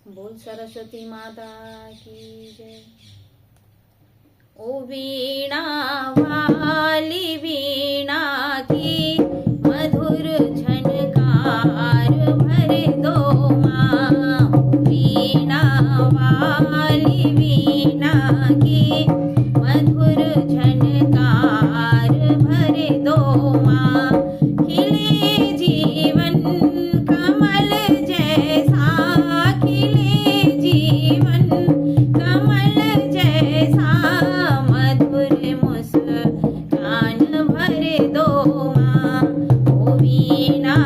बोल सरस्वती माता की जय। ओ वीणा वाली वीणा की मधुर झनकार भर दो माँ। वीणा वाली वीणा की मधुर झनकार भर दो माँ। खिले जीवन कमल जैसा, खिले जीवन कमल जैसा, मधुर मुस्कान भर दो माँ। ओ वीणा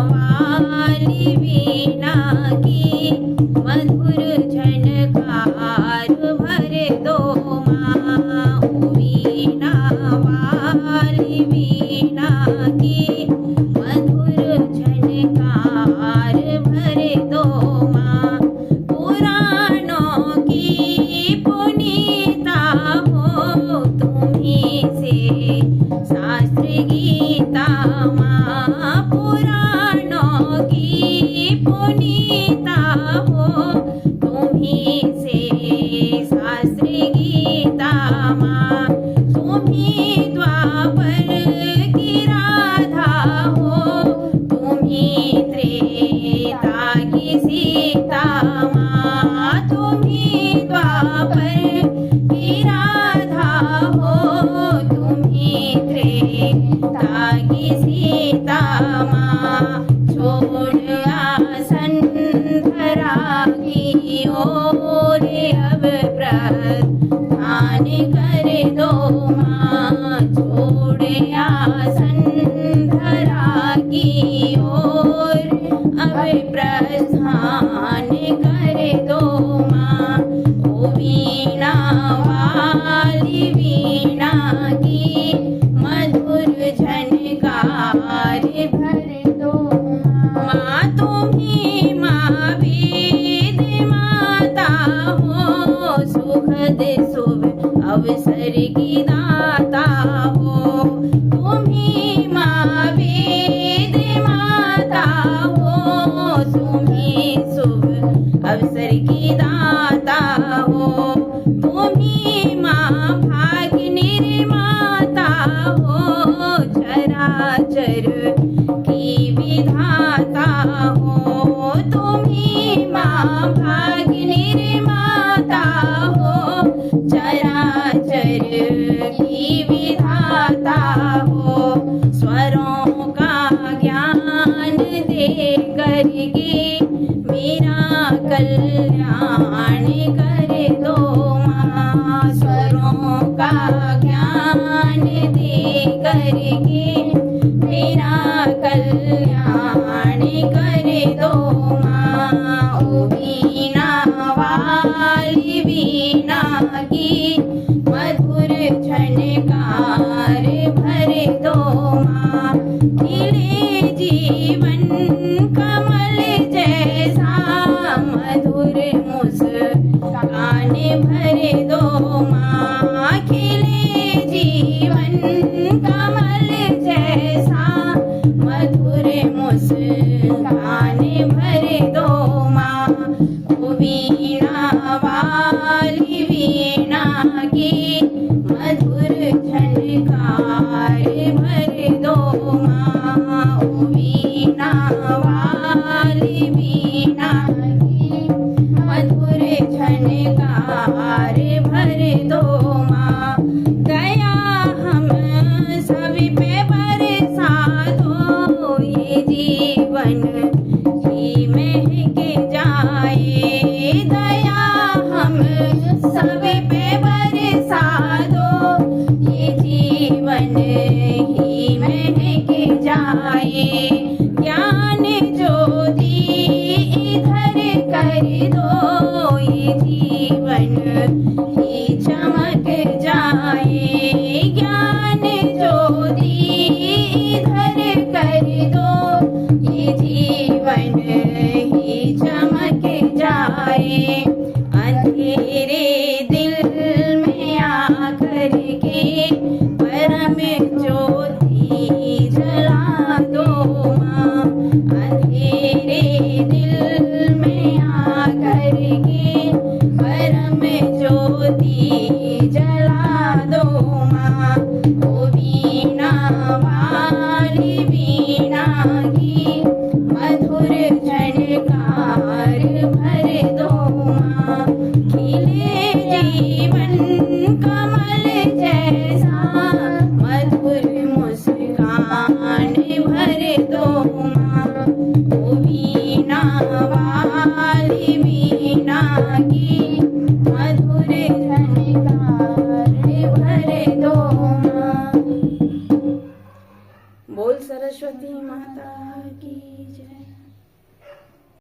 वाली वीणा की मधुर झनकार भर दो माँ। ओ वीणा वाली वीणा की मधुर झनकार भर दो माँ। पुराणों की पुनीता हो तुम्हीं से शास्त्र गीता माँ। पुराणों की पुनीता हो तुम्हीं से शास्त्र गीता माँ। तुम्हीं द्वापर की राधा हो, तुम्हीं त्रेता की सीता माँ। तुम्हीं द्वापर की राधा हो, तुम्हीं त्रेता की सीता माँ। छोड़ आसन धरा की ओर अब प्रस्थान कर दो माँ। छोड़ आसन धरा की ओर अब प्रस्थान कर दो माँ। ओ वीणा वाली वीणा की मधुर झनकार भर दो माँ। तुम्हीं माँ वेद माता हो, सुखद शुभ अवसर की दाता हो। तुम्हीं माँ वेद माता हो, तुम्हीं शुभ अवसर की दाता हो। तुम्हीं माँ भाग्य निर्माता हो, चराचर की विधाता हो। तुम्हीं माँ भाग्य निर्माता हो, चराचर की विधाता हो। स्वरों का ज्ञान दे करके मेरा कल्याण कर दो माँ। स्वरों का ज्ञान दे करके मेरा कल्याण कर दो माँ। ओ वीणा वाली वीणा की मधुर झनकार भर दो माँ। खिले जीवन कमल जैसा, मधुर मुस्कान भर दो माँ। खिले जीवन कमल जैसा, मधुर मुस्कान भर दो माँ। ओ वीणा वाली वीणा की मधुर झनकार भर दो माँ। ओ वीणा वाली वीणा की मधुर झनकार भर दो माँ। दया हम सभी पे बरसा दो, ये जीवन ही महक जाए। दया हम सभी पे बरसा दो, ये जीवन ही महक जाए। ज्ञान ज्योति इधर कर दो,